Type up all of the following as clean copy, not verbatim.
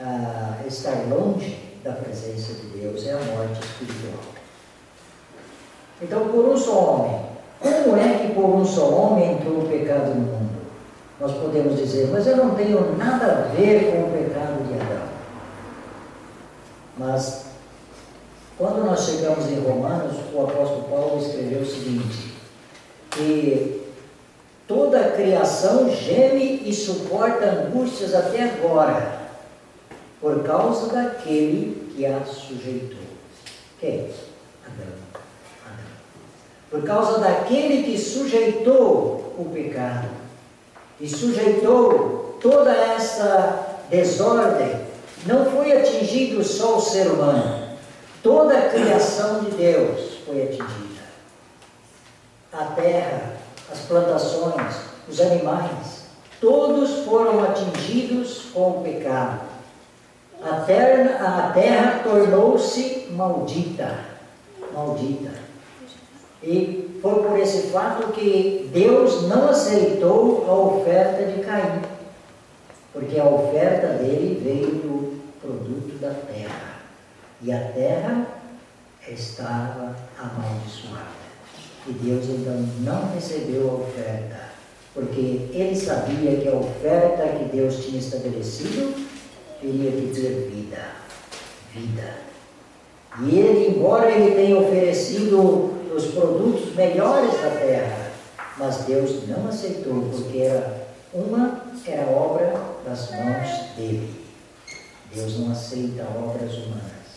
é estar longe da presença de Deus, é a morte espiritual. Então, por um só homem, como é que por um só homem entrou o pecado no mundo? Nós podemos dizer, mas eu não tenho nada a ver com o pecado de Adão. Mas, quando nós chegamos em Romanos, o apóstolo Paulo escreveu o seguinte, que toda a criação geme e suporta angústias até agora, por causa daquele que a sujeitou. Quem? Adão. Por causa daquele que sujeitou o pecado e sujeitou toda essa desordem, não foi atingido só o ser humano, toda a criação de Deus foi atingida. A terra, as plantações, os animais, todos foram atingidos com o pecado. A terra tornou-se maldita. E foi por esse fato que Deus não aceitou a oferta de Caim, porque a oferta dele veio do produto da terra, e a terra estava amaldiçoada. E Deus então não recebeu a oferta, porque ele sabia que a oferta que Deus tinha estabelecido teria que ter vida. E ele, embora ele tenha oferecido os produtos melhores da terra, mas Deus não aceitou, porque era obra das mãos dele. Deus não aceita obras humanas.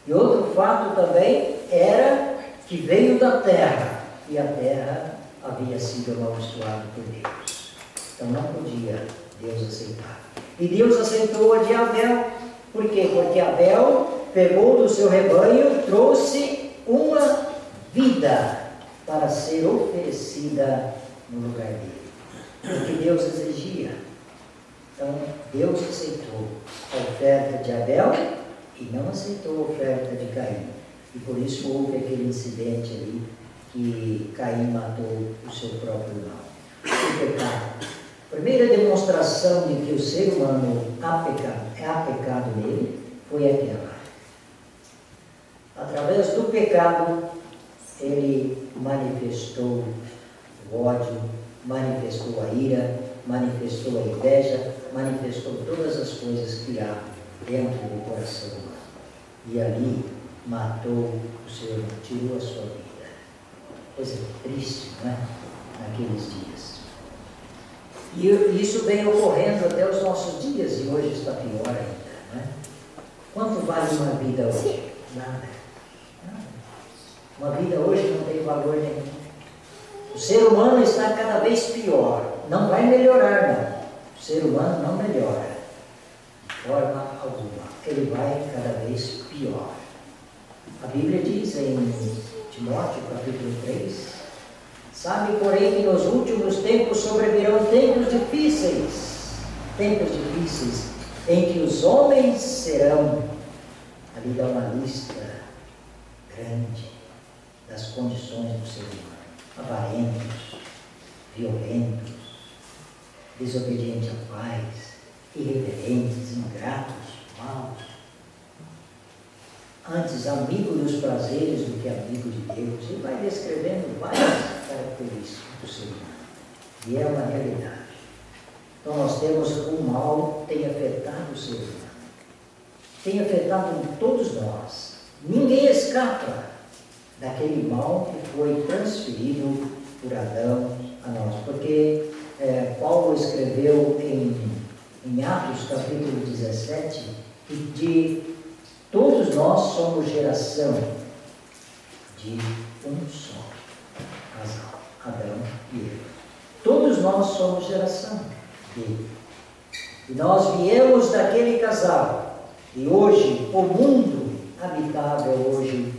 E outro fato também era que veio da terra, e a terra havia sido amaldiçoada por Deus. Então não podia Deus aceitar. E Deus aceitou a de Abel. Por quê? Porque Abel pegou do seu rebanho, trouxe uma vida para ser oferecida no lugar dele. O que Deus exigia. Então, Deus aceitou a oferta de Abel e não aceitou a oferta de Caim. E por isso houve aquele incidente ali que Caim matou o seu próprio irmão. O pecado. A primeira demonstração de que o ser humano há pecado nele foi aquela. Através do pecado, ele manifestou o ódio, manifestou a ira, manifestou a inveja, manifestou todas as coisas que há dentro do coração humano. E ali matou o seu irmão, tirou a sua vida. Coisa triste, não é? Naqueles dias. E isso vem ocorrendo até os nossos dias, e hoje está pior ainda, não é? Quanto vale uma vida hoje? Nada. Uma vida hoje não tem valor nenhum. O ser humano está cada vez pior. Não vai melhorar, não. O ser humano não melhora de forma alguma. Ele vai cada vez pior. A Bíblia diz em Timóteo, capítulo 3, sabe, porém, que nos últimos tempos sobrevirão tempos difíceis, em que os homens serão, ali dá uma lista grande das condições do ser humano: avarentos, violentos, desobedientes a pais, irreverentes, ingratos, maus, antes amigo dos prazeres do que amigo de Deus. E vai descrevendo várias características do ser humano, e é uma realidade. Então nós temos o mal tem afetado o ser humano, tem afetado todos nós. Ninguém escapa daquele mal que foi transferido por Adão a nós. Porque Paulo escreveu em Atos capítulo 17 que de todos nós somos geração de um só casal, Adão e Eva. Todos nós somos geração dele. E nós viemos daquele casal. E hoje o mundo habitável hoje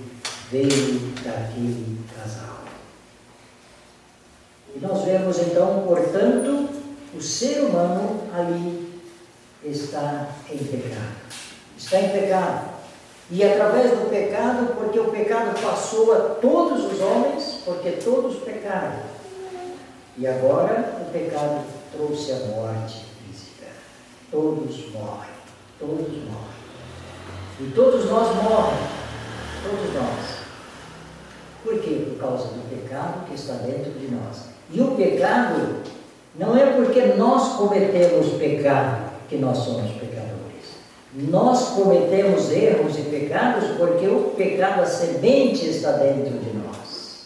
veio daquele casal. E nós vemos então, portanto, o ser humano ali está em pecado. Está em pecado. E através do pecado, porque o pecado passou a todos os homens, porque todos pecaram. E agora o pecado trouxe a morte física. todos morrem. Todos morrem. E todos nós morrem. Todos nós. Por quê? Por causa do pecado que está dentro de nós. E o pecado não é porque nós cometemos pecado que nós somos pecadores. Nós cometemos erros e pecados porque o pecado, a semente, está dentro de nós.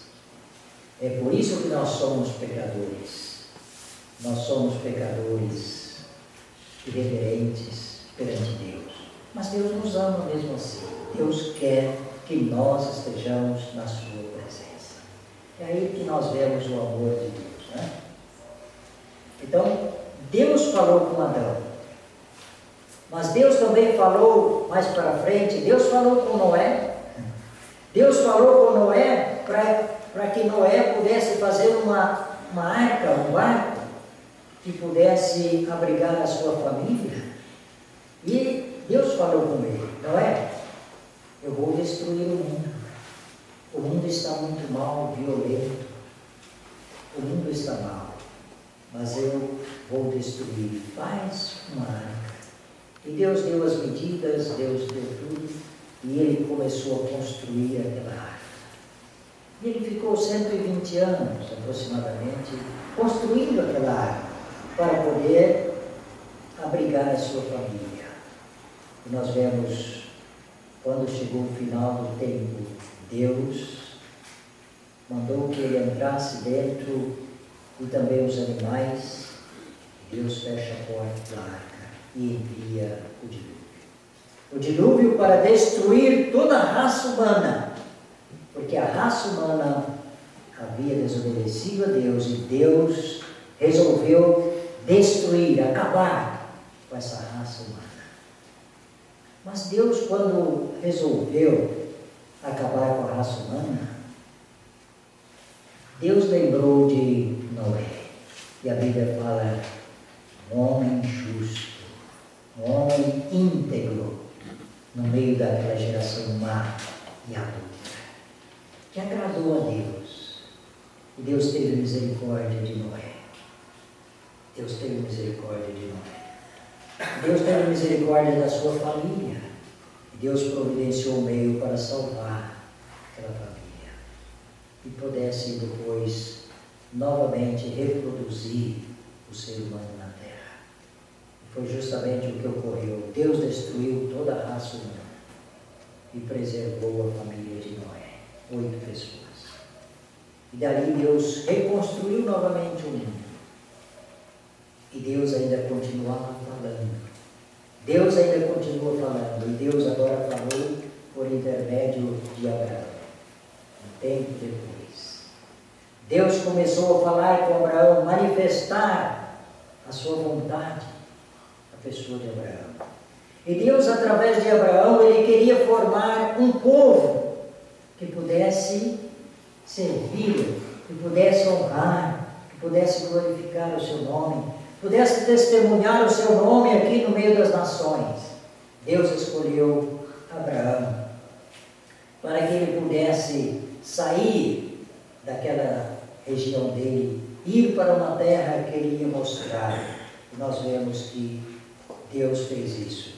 É por isso que nós somos pecadores. Nós somos pecadores irreverentes perante Deus. Mas Deus nos ama mesmo assim. Deus quer que nós estejamos na sua presença. É aí que nós vemos o amor de Deus, né? Então, Deus falou com Adão. Mas Deus também falou mais para frente, Deus falou com Noé. Deus falou com Noé para que Noé pudesse fazer uma arca, um barco, que pudesse abrigar a sua família. E Deus falou com ele: Noé, eu vou destruir o mundo. O mundo está muito mal, violento. O mundo está mal. Mas eu vou destruir. Faz uma arca. E Deus deu as medidas, Deus deu tudo. E ele começou a construir aquela arca. E ele ficou 120 anos, aproximadamente, construindo aquela arca, para poder abrigar a sua família. E nós vemos, quando chegou o final do tempo, Deus mandou que ele entrasse dentro, e também os animais. Deus fecha a porta da arca e envia o dilúvio. O dilúvio para destruir toda a raça humana, porque a raça humana havia desobedecido a Deus e Deus resolveu destruir, acabar com essa raça humana. Mas Deus, quando resolveu acabar com a raça humana, Deus lembrou de Noé. E a Bíblia fala: um homem justo, um homem íntegro, no meio daquela geração má e adulta, que agradou a Deus. E Deus teve misericórdia de Noé. Deus teve misericórdia de Noé. Deus teve misericórdia da sua família. E Deus providenciou um meio para salvar aquela família. E pudesse depois novamente reproduzir o ser humano na terra. E foi justamente o que ocorreu. Deus destruiu toda a raça humana e preservou a família de Noé, 8 pessoas. E dali Deus reconstruiu novamente o mundo. E Deus ainda continuava falando. Deus ainda continua falando. E Deus agora falou por intermédio de Abraão. Um tempo depois. Deus começou a falar com Abraão, manifestar a sua vontade, a pessoa de Abraão. E Deus, através de Abraão, ele queria formar um povo que pudesse servir, que pudesse honrar, que pudesse glorificar o seu nome, pudesse testemunhar o seu nome aqui no meio das nações. Deus escolheu Abraão para que ele pudesse sair daquela região dele, ir para uma terra que ele ia mostrar. E nós vemos que Deus fez isso.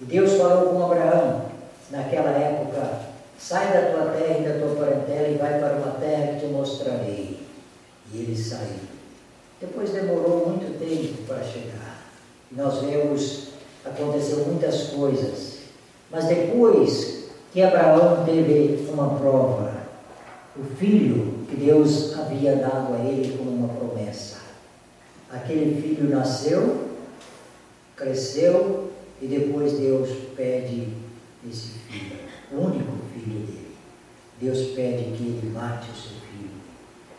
E Deus falou com Abraão, naquela época: sai da tua terra e da tua parentela e vai para uma terra que te mostrarei. E ele saiu. Depois demorou muito tempo para chegar. E nós vemos, aconteceu muitas coisas. Mas depois que Abraão teve uma prova, o filho que Deus havia dado a ele como uma promessa. Aquele filho nasceu, cresceu, e depois Deus pede esse filho, o único filho dele. Deus pede que ele mate o seu filho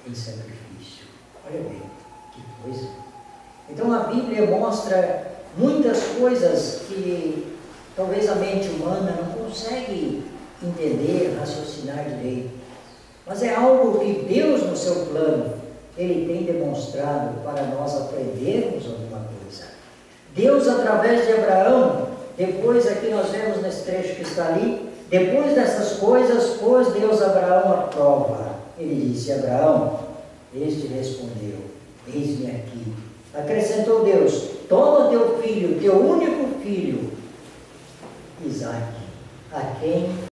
em sacrifício. Olha bem, que coisa. Então a Bíblia mostra muitas coisas que talvez a mente humana não consegue entender, raciocinar direito. Mas é algo que Deus, no seu plano, Ele tem demonstrado para nós aprendermos alguma coisa. Deus, através de Abraão, depois aqui nós vemos nesse trecho que está ali, depois dessas coisas, pôs Deus Abraão à prova. Ele disse: Abraão, este respondeu: eis-me aqui. Acrescentou Deus: toma teu filho, teu único filho, Isaque, a quem